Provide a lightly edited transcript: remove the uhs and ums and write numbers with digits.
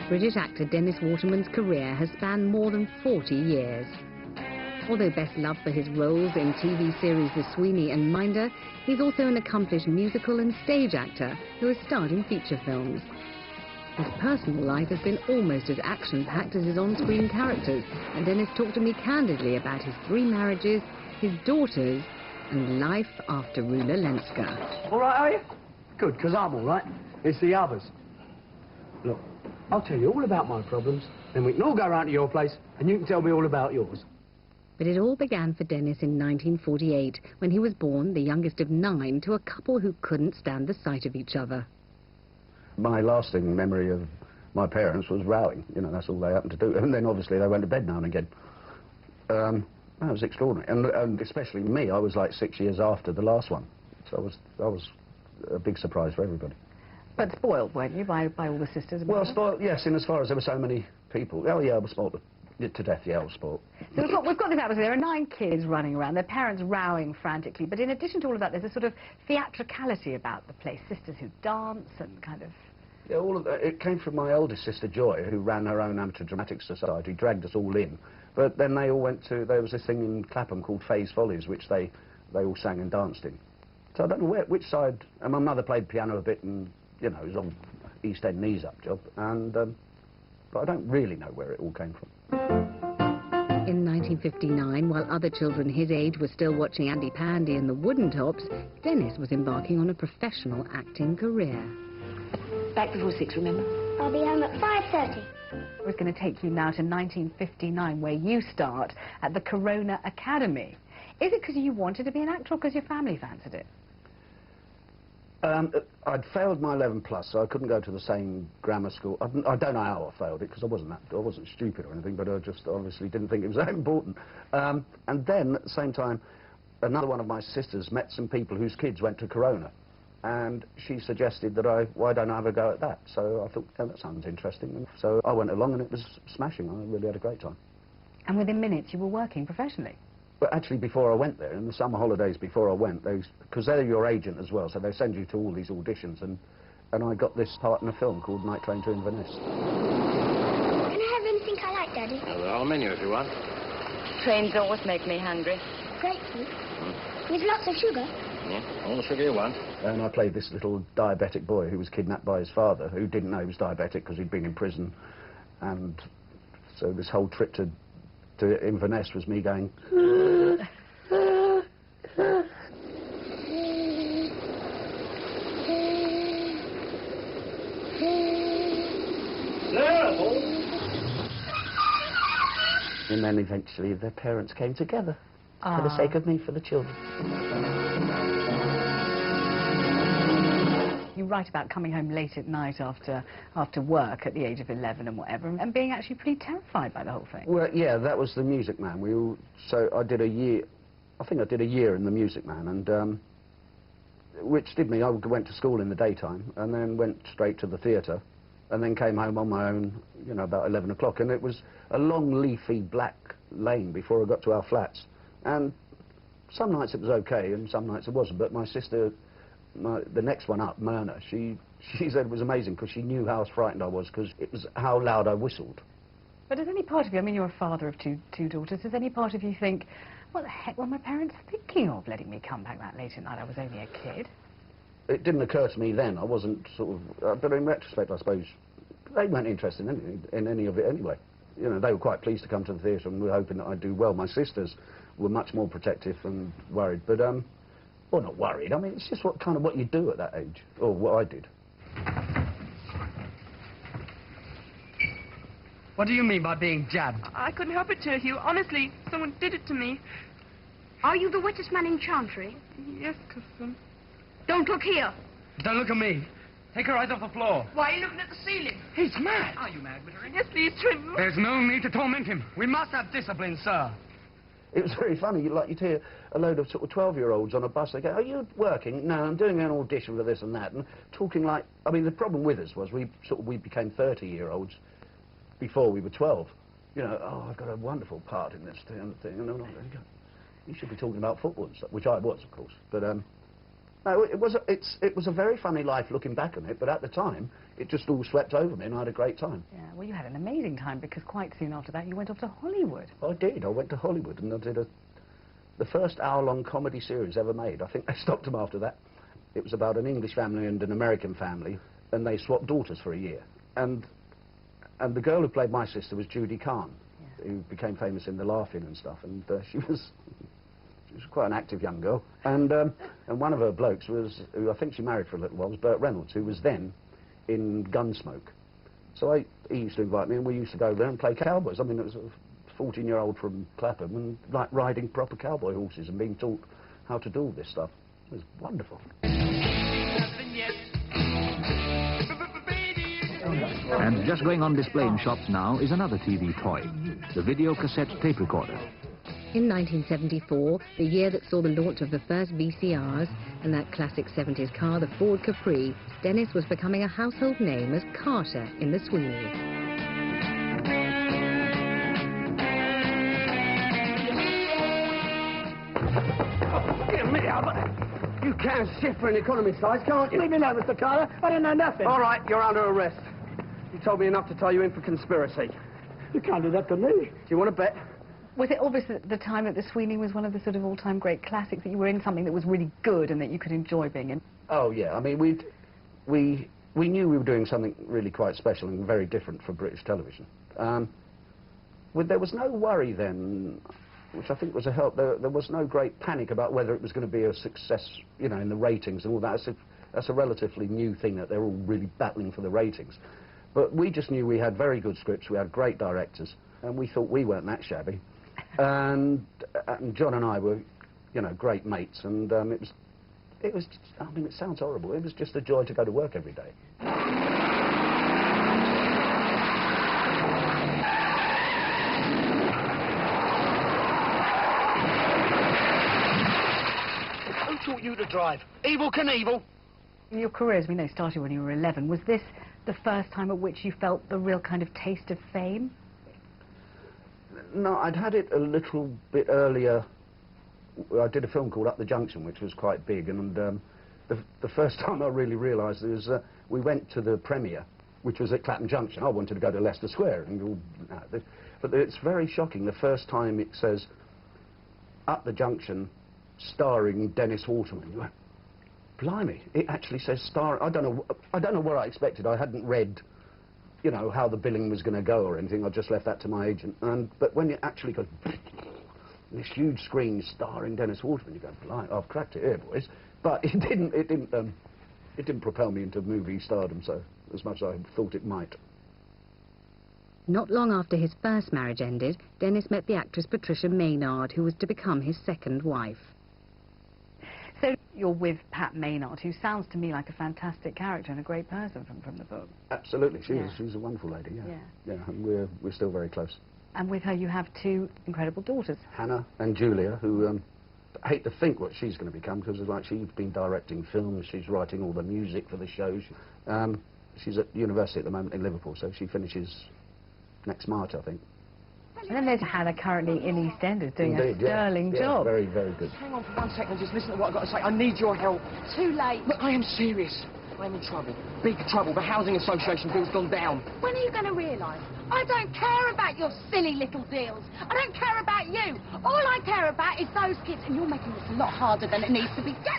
British actor Dennis Waterman's career has spanned more than 40 years. Although best loved for his roles in TV series The Sweeney and Minder, he's also an accomplished musical and stage actor who has starred in feature films. His personal life has been almost as action-packed as his on-screen characters, and Dennis talked to me candidly about his 3 marriages, his daughters, and life after ruler Lenska. All right, are you? Good, because I'm all right. It's the others. Look, I'll tell you all about my problems, then we can all go round to your place, and you can tell me all about yours. But it all began for Dennis in 1948, when he was born, the youngest of 9, to a couple who couldn't stand the sight of each other. My lasting memory of my parents was rowing. You know, that's all they happened to do. And then obviously they went to bed now and again. That was extraordinary. And especially me, I was like 6 years after the last one. So that was a big surprise for everybody. But spoiled, weren't you, by all the sisters? Well, spoiled, yes, in as far as there were so many people. Oh, yeah, I was spoiled to death, yeah, I was spoiled. So we've got this atmosphere. There are 9 kids running around, their parents rowing frantically. But in addition to all of that, there's a sort of theatricality about the place. Sisters who dance and kind of... Yeah, all of that. It came from my oldest sister, Joy, who ran her own amateur dramatic society, dragged us all in. But then they all went to... There was this thing in Clapham called Faye's Follies, which they all sang and danced in. So I don't know which side... And my mother played piano a bit and, you know, it was on East End knees-up job. And... but I don't really know where it all came from. In 1959, while other children his age were still watching Andy Pandy and the Wooden Tops, Dennis was embarking on a professional acting career. Back before 6, remember? I'll be home at 5:30. We're going to take you now to 1959, where you start at the Corona Academy. Is it because you wanted to be an actor or because your family fancied it? I'd failed my 11 plus, so I couldn't go to the same grammar school. I don't know how I failed it, because I wasn't stupid or anything, but I just obviously didn't think it was that important. And then, at the same time, another one of my sisters met some people whose kids went to Corona, and she suggested that why don't I have a go at that? So I thought, oh, that sounds interesting. And so I went along, and it was smashing. I really had a great time. And within minutes, you were working professionally? But actually, before I went there, in the summer holidays before I went, because they're your agent as well, so they send you to all these auditions, and I got this part in a film called Night Train to Inverness. Can I have anything I like, Daddy? Well, the whole menu if you want. Trains always make me hungry. Grapefruit. With lots of sugar. Yeah, all the sugar you want. And I played this little diabetic boy who was kidnapped by his father, who didn't know he was diabetic because he'd been in prison. And so this whole trip to Inverness was me going... And then eventually their parents came together for the sake of me, for the children. You write about coming home late at night after work at the age of 11 and whatever, and being actually pretty terrified by the whole thing. Well, yeah, that was the Music Man. So I did a year, I think I did a year in the Music Man, and which did me. I went to school in the daytime, and then went straight to the theatre, and then came home on my own, you know, about 11 o'clock, and it was a long, leafy, black lane before I got to our flats. And some nights it was okay, and some nights it wasn't, but my sister... the next one up, Myrna, she said it was amazing because she knew how frightened I was because it was how loud I whistled. But does any part of you, I mean, you're a father of two daughters, does any part of you think, what the heck were my parents thinking of letting me come back that late at night? I was only a kid. It didn't occur to me then. I wasn't sort of... but in retrospect, I suppose, they weren't interested in any of it anyway. You know, they were quite pleased to come to the theatre and were hoping that I'd do well. My sisters were much more protective and worried, but... well, not worried. I mean, it's just what you do at that age, or what I did. What do you mean by being jabbed? I couldn't help it, Hugh. Honestly, someone did it to me. Are you the wettest man in Chantry? Yes, cousin. Don't look here. Don't look at me. Take her eyes off the floor. Why are you looking at the ceiling? He's mad. Are you mad, Wittering? Yes, please, Trim. There's no need to torment him. We must have discipline, sir. It was very funny. You'd hear a load of sort of 12-year-olds on a bus. They go, "Are you working?" "No, I'm doing an audition for this and that," and talking like... I mean, the problem with us was we became 30-year-olds before we were 12. You know, "Oh, I've got a wonderful part in this thing," and I'm like, "You should be talking about football and stuff," which I was, of course. But No, it was a very funny life looking back on it, but at the time, it just all swept over me and I had a great time. Yeah, well, you had an amazing time because quite soon after that you went off to Hollywood. I did. I went to Hollywood and I did the first hour-long comedy series ever made. I think they stopped them after that. It was about an English family and an American family, and they swapped daughters for a year. And the girl who played my sister was Judy Kahn, yeah, who became famous in The Laughing and stuff, and she was quite an active young girl. And one of her blokes was, who I think she married for a little while, was Burt Reynolds, who was then in Gunsmoke. So he used to invite me, and we used to go there and play cowboys. I mean, it was a 14-year-old from Clapham, and like riding proper cowboy horses and being taught how to do all this stuff. It was wonderful. And just going on display in shops now is another TV toy, the video cassette tape recorder. In 1974, the year that saw the launch of the first VCRs and that classic 70s car, the Ford Capri, Dennis was becoming a household name as Carter in the Sweeney. Get me out. You can shift for an economy size, can't you? Leave me alone, Mr. Carter. I don't know nothing. All right, you're under arrest. You told me enough to tie you in for conspiracy. You can't do that to me. Do you want to bet? Was it obvious at the time that the Sweeney was one of the sort of all-time great classics, that you were in something that was really good and that you could enjoy being in? Oh, yeah. I mean, we knew we were doing something really quite special and very different for British television. There was no worry then, which I think was a help. There was no great panic about whether it was going to be a success, you know, in the ratings and all that. That's a relatively new thing, that they're all really battling for the ratings. But we just knew we had very good scripts, we had great directors, and we thought we weren't that shabby. And John and I were, you know, great mates, and it was, I mean, it sounds horrible, it was just a joy to go to work every day. Who taught you to drive? Evel Knievel? Your career, as we know, started when you were 11. Was this the first time at which you felt the real kind of taste of fame? No, I'd had it a little bit earlier. I did a film called Up the Junction, which was quite big, and the first time I really realised it was we went to the premiere, which was at Clapham Junction. I wanted to go to Leicester Square, and but it's very shocking. The first time it says Up the Junction, starring Dennis Waterman. You went, blimey! It actually says star. I don't know what I expected. I hadn't read, you know, how the billing was going to go or anything. I just left that to my agent. But when it actually goes, this huge screen starring Dennis Waterman, you go, blimey, I've cracked it here, boys. But it didn't propel me into movie stardom so as much as I thought it might. Not long after his first marriage ended, Dennis met the actress Patricia Maynard, who was to become his second wife. So you're with Pat Maynard, who sounds to me like a fantastic character and a great person from the book. Absolutely, she's a wonderful lady, yeah. And we're still very close. And with her you have two incredible daughters. Hannah and Julia, who I hate to think what she's going to become, because like she's been directing films, she's writing all the music for the shows. She's at university at the moment in Liverpool, so she finishes next March, I think. And then there's Hannah, currently in EastEnders, doing a sterling job. Very, very good. Hang on for 1 second and just listen to what I've got to say. I need your help. Too late. Look, I am serious. I'm in trouble. Big trouble. The housing association bill's gone down. When are you going to realise? I don't care about your silly little deals. I don't care about you. All I care about is those kids, and you're making this a lot harder than it needs to be. Get